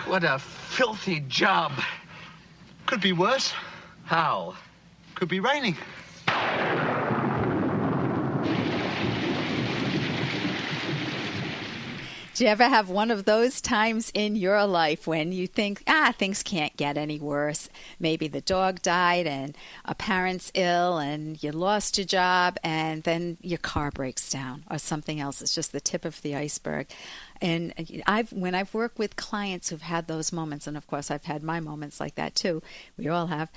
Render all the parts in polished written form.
What a filthy job. Could be worse. How? Could be raining. Do you ever have one of those times in your life when you think, things can't get any worse? Maybe the dog died and a parent's ill and you lost your job and then your car breaks down or something else. It's just the tip of the iceberg. And when I've worked with clients who've had those moments, and of course I've had my moments like that too, we all have,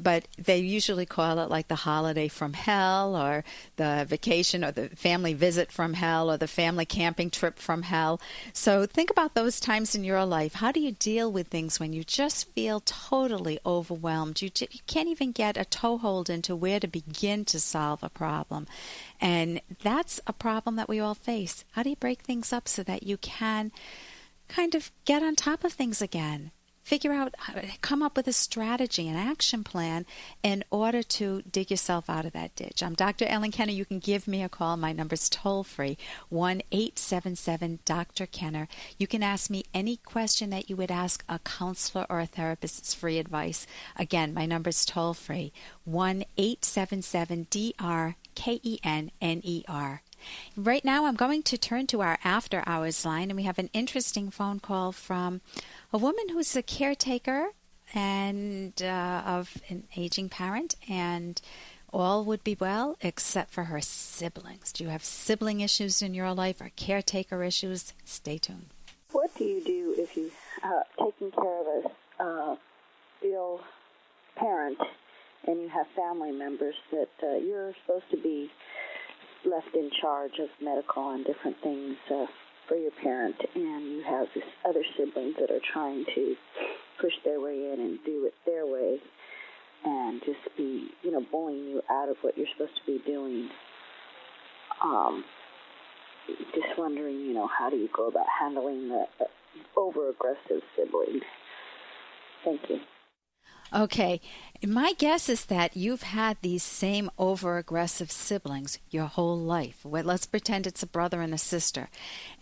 but they usually call it like the holiday from hell or the vacation or the family visit from hell or the family camping trip from hell. So think about those times in your life. How do you deal with things when you just feel totally overwhelmed? You can't even get a toehold into where to begin to solve a problem. And that's a problem that we all face. How do you break things up so that you can kind of get on top of things again? Figure out, come up with a strategy, an action plan in order to dig yourself out of that ditch. I'm Dr. Ellen Kenner. You can give me a call. My number's toll-free, 1-877-Dr. Kenner. You can ask me any question that you would ask a counselor or a therapist. It's free advice. Again, my number's toll-free, 1-877-DRKENNER. Right now, I'm going to turn to our after hours line, and we have an interesting phone call from a woman who's a caretaker and of an aging parent, and all would be well except for her siblings. Do you have sibling issues in your life or caretaker issues? Stay tuned. What do you do if you're taking care of a ill parent and you have family members that you're supposed to be left in charge of medical and different things for your parent, and you have this other siblings that are trying to push their way in and do it their way and just be, bullying you out of what you're supposed to be doing. Just wondering, how do you go about handling the over-aggressive sibling? Thank you. Okay, my guess is that you've had these same over-aggressive siblings your whole life. Well, let's pretend it's a brother and a sister.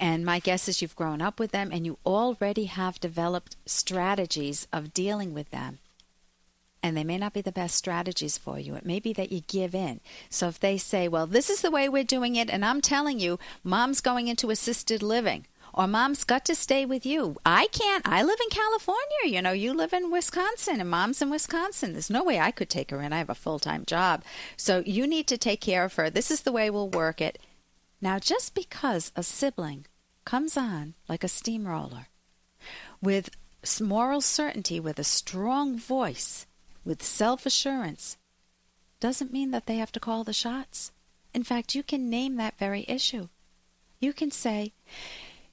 And my guess is you've grown up with them and you already have developed strategies of dealing with them. And they may not be the best strategies for you. It may be that you give in. So if they say, well, this is the way we're doing it, and I'm telling you, Mom's going into assisted living, or Mom's got to stay with you. I can't. I live in California. You live in Wisconsin, and Mom's in Wisconsin. There's no way I could take her in. I have a full-time job. So you need to take care of her. This is the way we'll work it. Now, just because a sibling comes on like a steamroller with moral certainty, with a strong voice, with self-assurance, doesn't mean that they have to call the shots. In fact, you can name that very issue. You can say,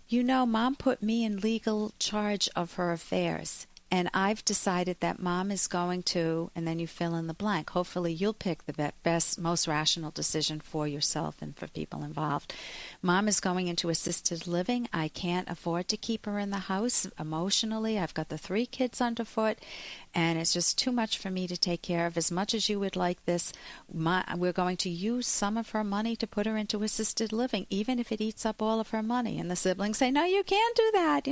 Mom put me in legal charge of her affairs, and I've decided that Mom is going to, and then you fill in the blank. Hopefully you'll pick the best, most rational decision for yourself and for people involved. Mom is going into assisted living. I can't afford to keep her in the house emotionally. I've got the 3 kids underfoot, and it's just too much for me to take care of. As much as you would like this, we're going to use some of her money to put her into assisted living, even if it eats up all of her money. And the siblings say, no, you can't do that,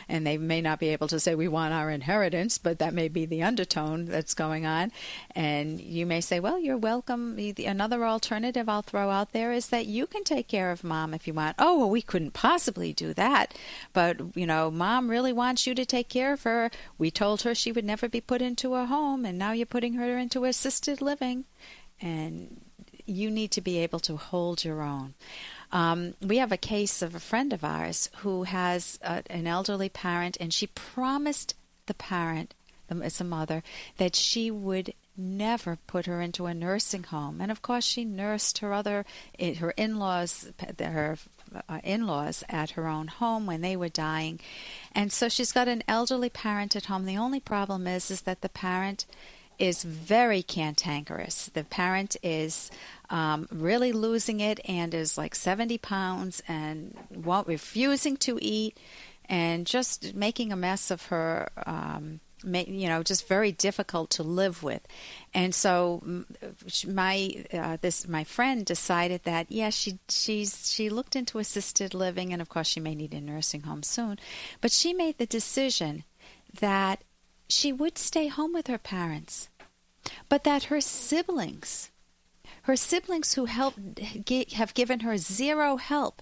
And they may not be able to say, we want our inheritance, but that may be the undertone that's going on. And you may say, well, you're welcome. Another alternative I'll throw out there is that you can take care of Mom if you want. Oh, well, we couldn't possibly do that. But, Mom really wants you to take care of her. We told her she would never be put into a home, and now you're putting her into assisted living. And you need to be able to hold your own. We have a case of a friend of ours who has an elderly parent, and she promised the parent, it's a mother, that she would never put her into a nursing home. And of course she nursed her in-laws at her own home when they were dying. And so she's got an elderly parent at home. The only problem is that the parent is very cantankerous. The parent is really losing it and is like 70 pounds and refusing to eat and just making a mess of her just very difficult to live with. And so my friend decided that, she looked into assisted living, and of course she may need a nursing home soon, but she made the decision that she would stay home with her parents, but that her siblings who have given her zero help,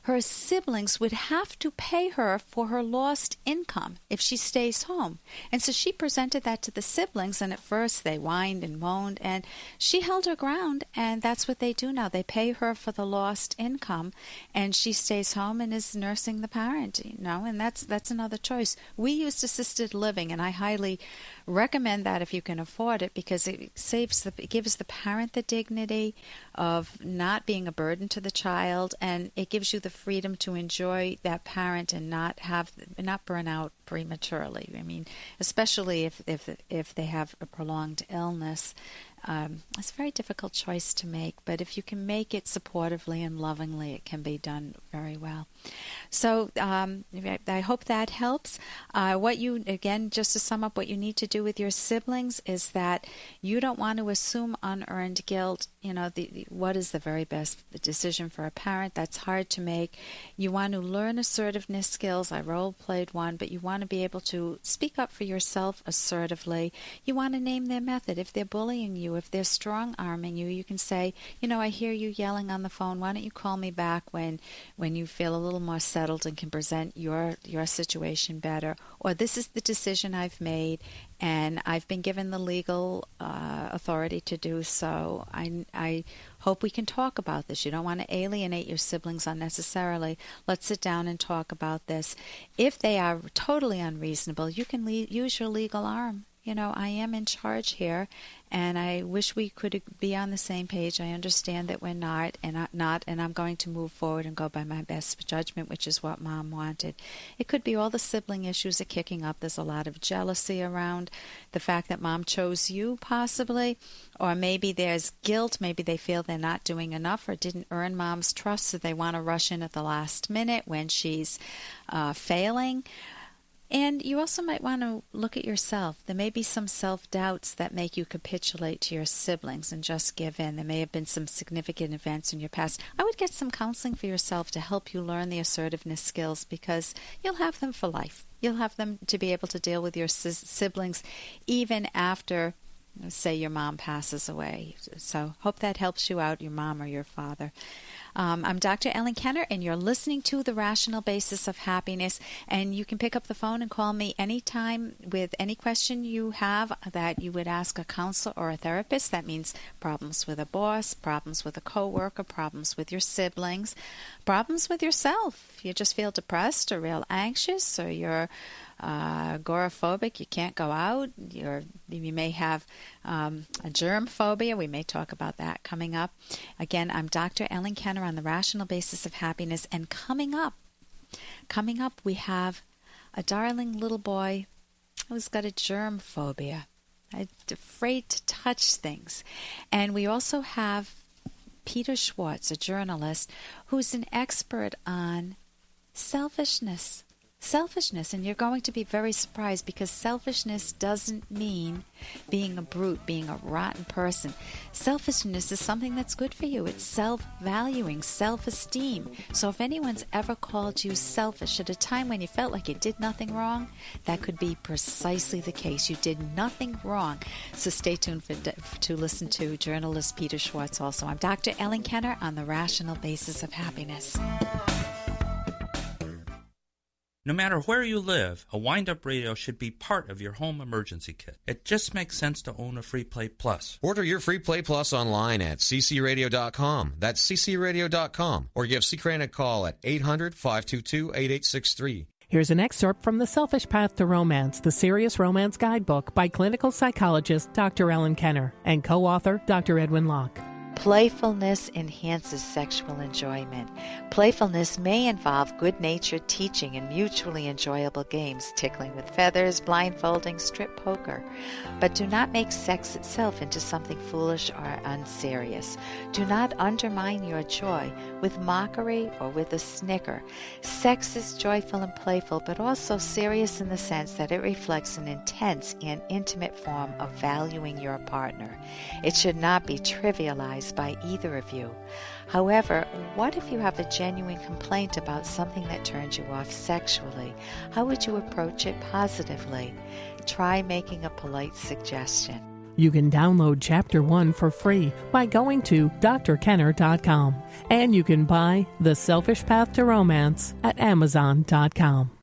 her siblings would have to pay her for her lost income if she stays home. And so she presented that to the siblings, and at first they whined and moaned, and she held her ground, and that's what they do now. They pay her for the lost income, and she stays home and is nursing the parent, and that's another choice. We used assisted living, and I highly recommend that if you can afford it, because it gives the parent the dignity of not being a burden to the child, and it gives you the freedom to enjoy that parent and not burn out prematurely. I mean, especially if they have a prolonged illness. It's a very difficult choice to make, but if you can make it supportively and lovingly, it can be done very well. So I hope that helps. Just to sum up, what you need to do with your siblings is that you don't want to assume unearned guilt. What is the very best decision for a parent? That's hard to make. You want to learn assertiveness skills. I role-played one, but you want to be able to speak up for yourself assertively. You want to name their method. If they're bullying you, if they're strong-arming you, you can say, I hear you yelling on the phone. Why don't you call me back when you feel a little more settled and can present your situation better? Or this is the decision I've made, and I've been given the legal authority to do so. I hope we can talk about this. You don't want to alienate your siblings unnecessarily. Let's sit down and talk about this. If they are totally unreasonable, you can use your legal arm. I am in charge here, and I wish we could be on the same page. I understand that we're not, and I'm going to move forward and go by my best judgment, which is what Mom wanted. It could be all the sibling issues are kicking up. There's a lot of jealousy around the fact that Mom chose you, possibly, or maybe there's guilt. Maybe they feel they're not doing enough or didn't earn Mom's trust, so they want to rush in at the last minute when she's failing. And you also might want to look at yourself. There may be some self-doubts that make you capitulate to your siblings and just give in. There may have been some significant events in your past. I would get some counseling for yourself to help you learn the assertiveness skills, because you'll have them for life. You'll have them to be able to deal with your siblings even after, say, your mom passes away. So hope that helps you out, your mom or your father. I'm Dr. Ellen Kenner, and you're listening to The Rational Basis of Happiness. And you can pick up the phone and call me anytime with any question you have that you would ask a counselor or a therapist. That means problems with a boss, problems with a coworker, problems with your siblings, problems with yourself. You just feel depressed or real anxious, or you're agoraphobic, you can't go out, you may have a germ phobia. We may talk about that coming up. Again, I'm Dr. Ellen Kenner on The Rational Basis of Happiness, and coming up we have a darling little boy who's got a germ phobia. I'm afraid to touch things. And we also have Peter Schwartz, a journalist, who's an expert on selfishness, and you're going to be very surprised, because selfishness doesn't mean being a brute, being a rotten person. Selfishness is something that's good for you. It's self-valuing, self-esteem. So if anyone's ever called you selfish at a time when you felt like you did nothing wrong, that could be precisely the case. You did nothing wrong. So stay tuned to listen to journalist Peter Schwartz also. I'm Dr. Ellen Kenner on The Rational Basis of Happiness. No matter where you live, a wind-up radio should be part of your home emergency kit. It just makes sense to own a Free Play Plus. Order your Free Play Plus online at ccradio.com. That's ccradio.com. Or give CCRAN a call at 800-522-8863. Here's an excerpt from The Selfish Path to Romance, the Serious Romance Guidebook by clinical psychologist Dr. Ellen Kenner and co-author Dr. Edwin Locke. Playfulness enhances sexual enjoyment. Playfulness may involve good-natured teaching and mutually enjoyable games, tickling with feathers, blindfolding, strip poker. But do not make sex itself into something foolish or unserious. Do not undermine your joy with mockery or with a snicker. Sex is joyful and playful, but also serious in the sense that it reflects an intense and intimate form of valuing your partner. It should not be trivialized by either of you. However, what if you have a genuine complaint about something that turns you off sexually? How would you approach it positively? Try making a polite suggestion. You can download Chapter 1 for free by going to drkenner.com. And you can buy The Selfish Path to Romance at Amazon.com.